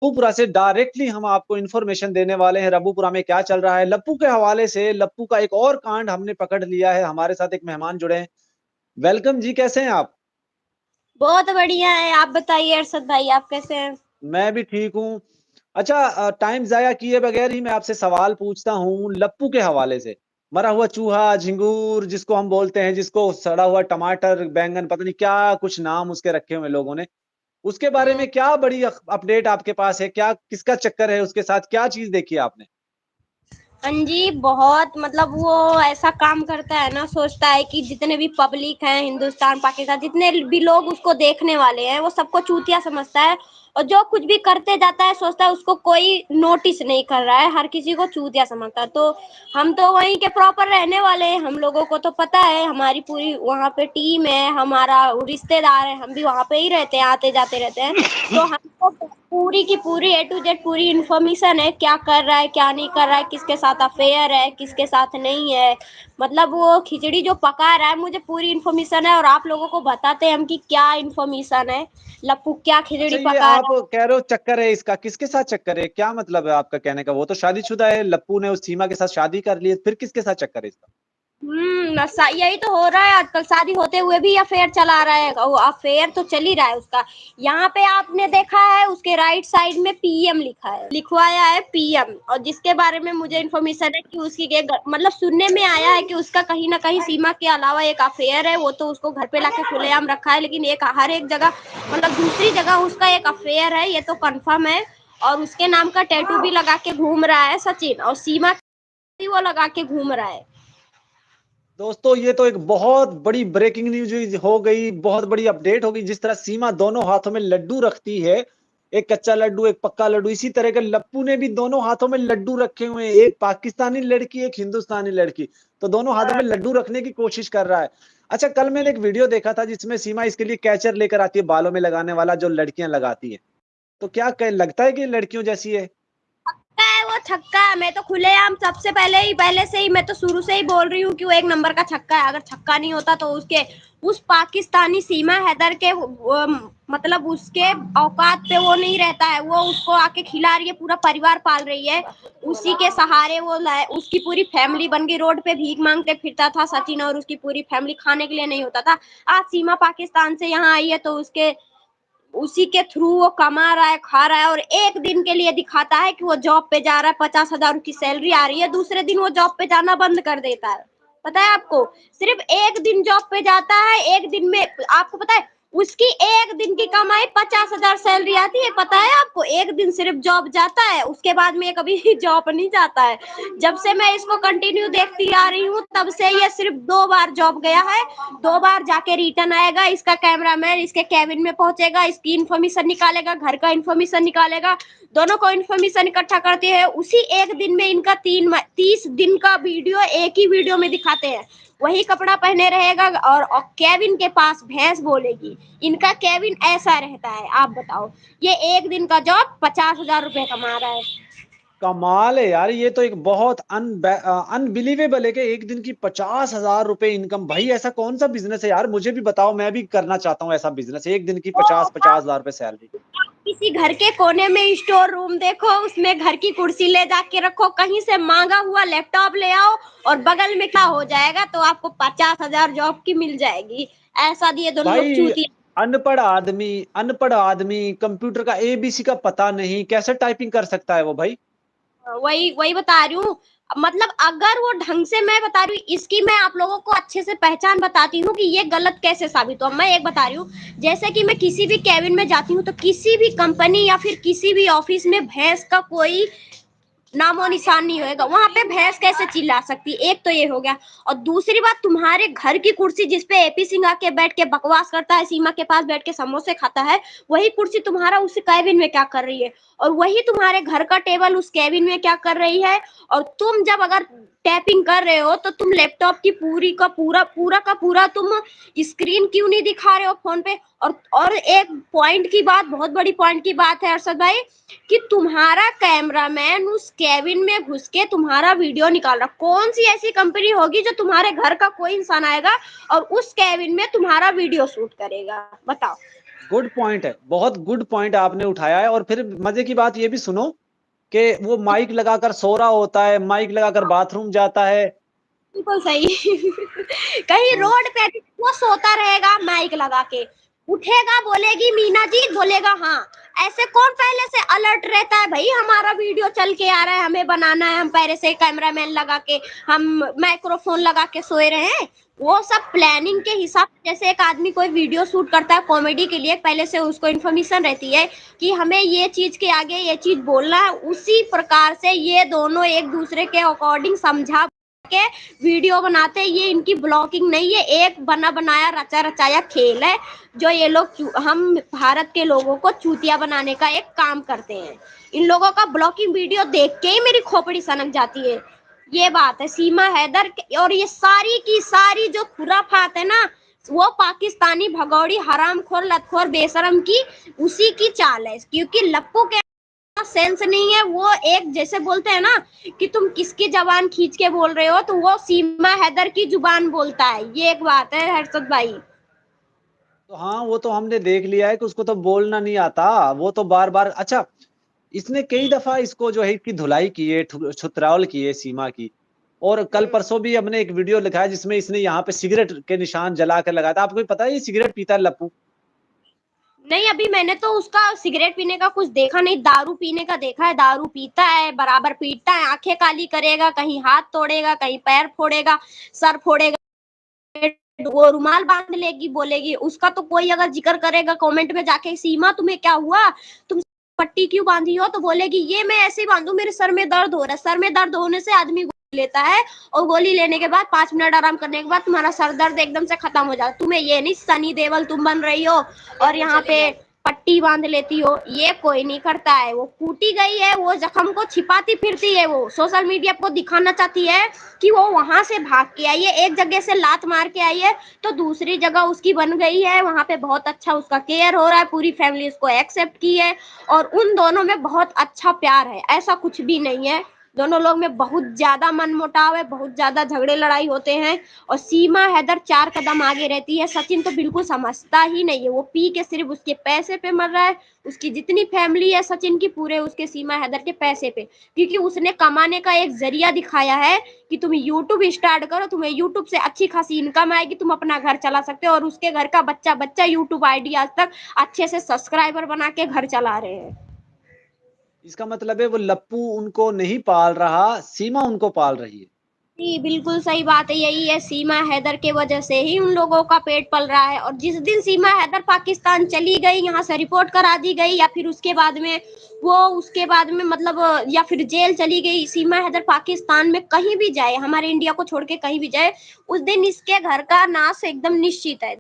लप्पूपुरा से डायरेक्टली हम आपको इन्फॉर्मेशन देने वाले हैं, लप्पूपुरा में क्या चल रहा है। लप्पू के हवाले से लप्पू का एक और कांड हमने पकड़ लिया है। हमारे साथ एक मेहमान जुड़े हैं। वेलकम जी, कैसे हैं आप? बहुत बढ़िया है। आप बताइए अरशद भाई, आप कैसे हैं? मैं भी ठीक हूँ। अच्छा, टाइम ज़ाया किए बगैर ही मैं आपसे सवाल पूछता हूँ लप्पू के हवाले से। मरा हुआ चूहा, झिंगूर जिसको हम बोलते हैं, जिसको सड़ा हुआ टमाटर, बैंगन, पता नहीं क्या कुछ नाम उसके रखे हुए हैं लोगों ने। उसके बारे हम्म। में क्या बड़ी अपडेट आपके पास है? क्या किसका चक्कर है उसके साथ? क्या चीज़ देखी है आपने? हाँ जी, बहुत मतलब वो ऐसा काम करता है ना, सोचता है कि जितने भी पब्लिक हैं हिंदुस्तान पाकिस्तान, जितने भी लोग उसको देखने वाले हैं, वो सबको चूतिया समझता है। और जो कुछ भी करते जाता है, सोचता है उसको कोई नोटिस नहीं कर रहा है, हर किसी को चूतिया समझता है। तो हम तो वहीं के प्रॉपर रहने वाले हैं, हम लोगों को तो पता है, हमारी पूरी वहाँ पे टीम है, हमारा रिश्तेदार है, हम भी वहाँ पे ही रहते हैं, आते जाते रहते हैं। तो हमको पूरी की पूरी ए टू जेड पूरी इन्फॉर्मेशन है, क्या कर रहा है, क्या नहीं कर रहा है, किसके साथ अफेयर है, किसके साथ नहीं है। मतलब वो खिचड़ी जो पका रहा है, मुझे पूरी इन्फॉर्मेशन है, और आप लोगों को बताते हैं हम कि क्या इन्फॉर्मेशन है, लप्पू क्या अच्छा, खिचड़ी ये पका आप रहा है। कह रहे हो चक्कर है इसका, किसके साथ चक्कर है? क्या मतलब है आपका कहने का? वो तो शादीशुदा है, लप्पू ने उस सीमा के साथ शादी कर ली है, फिर किसके साथ चक्कर है इसका? नशा यही तो हो रहा है आजकल, शादी होते हुए भी अफेयर चला रहा है, वो अफेयर तो चल ही रहा है उसका। यहाँ पे आपने देखा है उसके राइट साइड में पीएम लिखा है, लिखवाया है पीएम, और जिसके बारे में मुझे इन्फॉर्मेशन है कि उसकी मतलब सुनने में आया है कि उसका कहीं ना कहीं सीमा के अलावा एक अफेयर है। वो तो उसको घर पे लाके खुलेआम रखा है, लेकिन एक हर एक जगह मतलब दूसरी जगह उसका एक अफेयर है, ये तो कंफर्म है। और उसके नाम का टैटू भी लगा के घूम रहा है सचिन, और सीमा भी वो लगा के घूम रहा है। दोस्तों, ये तो एक बहुत बड़ी ब्रेकिंग न्यूज हो गई, बहुत बड़ी अपडेट हो गई। जिस तरह सीमा दोनों हाथों में लड्डू रखती है, एक कच्चा लड्डू, एक पक्का लड्डू, इसी तरह के लप्पू ने भी दोनों हाथों में लड्डू रखे हुए हैं। एक पाकिस्तानी लड़की, एक हिंदुस्तानी लड़की, तो दोनों हाथों में लड्डू रखने की कोशिश कर रहा है। अच्छा, कल मैंने एक वीडियो देखा था जिसमें सीमा इसके लिए कैचर लेकर आती है, बालों में लगाने वाला, जो लड़कियां लगाती है। तो क्या लगता है कि ये लड़कियों जैसी है? है वो छक्का है। मैं तो खुलेआम सबसे पहले से ही मैं तो शुरू से ही बोल रही हूँ कि वो एक नंबर का छक्का है। अगर छक्का नहीं होता तो उसके उस पाकिस्तानी सीमा हैदर के मतलब उसके औकात पे वो नहीं रहता है। वो उसको आके खिला रही है, पूरा परिवार पाल रही है, उसी के सहारे वो उसकी पूरी फैमिली बन गई। रोड पे भीख मांगते फिरता था सचिन, और उसकी पूरी फैमिली खाने के लिए नहीं होता था। आज सीमा पाकिस्तान से यहाँ आई है तो उसके उसी के थ्रू वो कमा रहा है, खा रहा है, और एक दिन के लिए दिखाता है कि वो जॉब पे जा रहा है, 50,000 की सैलरी आ रही है, दूसरे दिन वो जॉब पे जाना बंद कर देता है। पता है आपको? सिर्फ एक दिन जॉब पे जाता है, एक दिन में आपको पता है उसकी एक दिन की कमाई 50,000 सैलरी आती है। पता है आपको? एक दिन सिर्फ जॉब जाता है, उसके बाद में कभी जॉब नहीं जाता है। जब से मैं इसको कंटिन्यू देखती आ रही हूँ तब से ये सिर्फ 2 बार जॉब गया है, 2 बार जाके रिटर्न आएगा। इसका कैमरामैन इसके कैबिन में पहुंचेगा, इसकी इन्फॉर्मेशन निकालेगा, घर का इन्फॉर्मेशन निकालेगा, दोनों को इन्फॉर्मेशन इकट्ठा करते हैं। उसी एक दिन में इनका 30 दिन का वीडियो एक ही वीडियो में दिखाते हैं। वही कपड़ा पहने रहेगा, और कैबिन के पास भैंस बोलेगी। इनका कैबिन ऐसा रहता है, आप बताओ। ये एक दिन का जॉब 50,000 रुपए कमा रहा है। कमाल है यार, ये तो एक बहुत अनबिलीवेबल है कि एक दिन की 50,000 रुपए इनकम। भाई ऐसा कौन सा बिजनेस है यार? मुझे भी बताओ, मैं भी करना चाहता हूँ ऐसा बिजनेस, एक दिन की तो पचास आप पचास हजार रुपए सैलरी। किसी घर के कोने में स्टोर रूम देखो, उसमें घर की कुर्सी ले जाके रखो, कहीं से मांगा हुआ लैपटॉप ले आओ, और बगल में क्या हो जाएगा, तो आपको 50,000 जॉब की मिल जाएगी। ऐसा दिए दोनों लोग भाई चूतिया। अनपढ़ आदमी कंप्यूटर का एबीसी का पता नहीं, कैसे टाइपिंग कर सकता है वो भाई? वही वही बता रही हूँ। मतलब अगर वो ढंग से, मैं बता रही हूँ, इसकी मैं आप लोगों को अच्छे से पहचान बताती हूँ कि ये गलत कैसे साबित हो। मैं एक बता रही हूँ, जैसे कि मैं किसी भी कैबिन में जाती हूँ तो किसी भी कंपनी या फिर किसी भी ऑफिस में भैंस का कोई नामो निशान नहीं होएगा। वहां पे भैंस कैसे चिल्ला सकती है? एक तो ये हो गया। और दूसरी बात, तुम्हारे घर की कुर्सी जिसपे एपी सिंह आके बैठ के बकवास करता है, सीमा के पास बैठ के समोसे खाता है, वही कुर्सी तुम्हारा उस कैबिन में क्या कर रही है? और वही तुम्हारे घर का टेबल उस कैबिन में क्या कर रही है? और तुम जब अगर टैपिंग कर रहे हो तो तुम लैपटॉप की पूरी का पूरा तुम स्क्रीन क्यों नहीं दिखा रहे हो फोन पे? और एक पॉइंट की बात, बहुत बड़ी पॉइंट की बात है अरशद भाई, कि तुम्हारा कैमरामैन उस केबिन में घुस के तुम्हारा वीडियो निकाल रहा। कौन सी ऐसी कंपनी होगी जो तुम्हारे घर का कोई इंसान आएगा और उस केबिन में तुम्हारा वीडियो शूट करेगा? बताओ। गुड पॉइंट है, बहुत गुड पॉइंट आपने उठाया है। और फिर मजे की बात ये भी सुनो कि वो माइक लगाकर सो रहा होता है, माइक लगाकर बाथरूम जाता है। बिल्कुल सही। कहीं हाँ, रोड पे भी वो सोता रहेगा माइक लगा के, उठेगा बोलेगी मीना जी, बोलेगा हाँ। ऐसे कौन पहले से अलर्ट रहता है, भाई हमारा वीडियो चल के आ रहा है, हमें बनाना है, हम पहले से कैमरामैन लगा के, हम माइक्रोफोन लगा के सोए रहे हैं। वो सब प्लानिंग के हिसाब से, जैसे एक आदमी कोई वीडियो शूट करता है कॉमेडी के लिए, पहले से उसको इन्फॉर्मेशन रहती है कि हमें ये चीज के आगे ये चीज बोलना है, उसी प्रकार से ये दोनों एक दूसरे के अकॉर्डिंग समझा के वीडियो बनाते हैं। ये इनकी ब्लॉगिंग नहीं है, एक बना बनाया रचा रचाया खेल है, जो ये लोग हम भारत के लोगों को चूतिया बनाने का एक काम करते हैं। इन लोगों का ब्लॉगिंग वीडियो देख के ही मेरी खोपड़ी सनक जाती है। ये बात है सीमा हैदर और ये सारी की सारी जो खुराफात है ना, वो पाकिस्तानी भगौड़ी हरामखोर लतखोर बेशरम की उसी की चाल है। क्योंकि लप्पू के सेंस नहीं है, वो एक जैसे बोलते हैं ना कि तुम किसकी जबान खींच के बोल रहे हो, तो वो सीमा हैदर की जुबान बोलता है। ये एक बात है हर्षद भाई। तो हाँ, वो तो हमने देख लिया है कि उसको तो बोलना नहीं आता। वो तो बार बार, अच्छा, इसने कई दफा इसको जो है इसकी धुलाई की है, छुतरावल की है सीमा की। और कल परसों भी हमने एक वीडियो लिखा है जिसमें इसने यहाँ पे सिगरेट के निशान जला कर लगाया था। आपको पता है ये सिगरेट पीता है लप्पू? नहीं, अभी मैंने तो उसका सिगरेट पीने का कुछ देखा नहीं, दारू पीने का देखा है। दारू पीता है, बराबर पीटता है, आंखें काली करेगा, कहीं हाथ तोड़ेगा, कहीं पैर फोड़ेगा, सर फोड़ेगा, वो रुमाल बांध लेगी, बोलेगी। उसका तो कोई अगर जिक्र करेगा कमेंट में जाके, सीमा तुम्हें क्या हुआ, तुम पट्टी क्यों बांधी हो, तो बोलेगी ये मैं ऐसे ही बांधू, मेरे सर में दर्द हो रहा है। सर में दर्द होने से आदमी गोली लेता है, और गोली लेने के बाद 5 मिनट आराम करने के बाद तुम्हारा सर दर्द एकदम से खत्म हो जाता। तुम्हें ये नहीं सनी देओल तुम बन रही हो और यहाँ पे पट्टी बांध लेती हो, ये कोई नहीं करता है। वो कूटी गई है, वो जख्म को छिपाती फिरती है, वो सोशल मीडिया को दिखाना चाहती है कि वो वहां से भाग के आई है, एक जगह से लात मार के आई है तो दूसरी जगह उसकी बन गई है, वहां पे बहुत अच्छा उसका केयर हो रहा है, पूरी फैमिली उसको एक्सेप्ट की है, और उन दोनों में बहुत अच्छा प्यार है। ऐसा कुछ भी नहीं है, दोनों लोग में बहुत ज्यादा मनमुटाव है, बहुत ज्यादा झगड़े लड़ाई होते हैं। और सीमा हैदर 4 कदम आगे रहती है, सचिन तो बिल्कुल समझता ही नहीं है, वो पी के सिर्फ उसके पैसे पे मर रहा है। उसकी जितनी फैमिली है सचिन की, पूरे उसके सीमा हैदर के पैसे पे, क्योंकि उसने कमाने का एक जरिया दिखाया है कि तुम यूट्यूब स्टार्ट करो, तुम्हें यूट्यूब से अच्छी खासी इनकम आएगी, तुम अपना घर चला सकते हो। और उसके घर का बच्चा बच्चा यूट्यूब आईडी आज तक अच्छे से सब्सक्राइबर बना के घर चला रहे हैं। इसका मतलब है वो लप्पू उनको नहीं पाल रहा, सीमा उनको पाल रही है। जी बिल्कुल सही बात है, यही है, सीमा हैदर के वजह से ही उन लोगों का पेट पल रहा है। और जिस दिन सीमा हैदर पाकिस्तान चली गई, यहाँ से रिपोर्ट करा दी गई, या फिर उसके बाद में वो उसके बाद में मतलब या फिर जेल चली गई, सीमा हैदर पाकिस्तान में कहीं भी जाए, हमारे इंडिया को छोड़ के कहीं भी जाए, उस दिन इसके घर का नाश एकदम निश्चित है।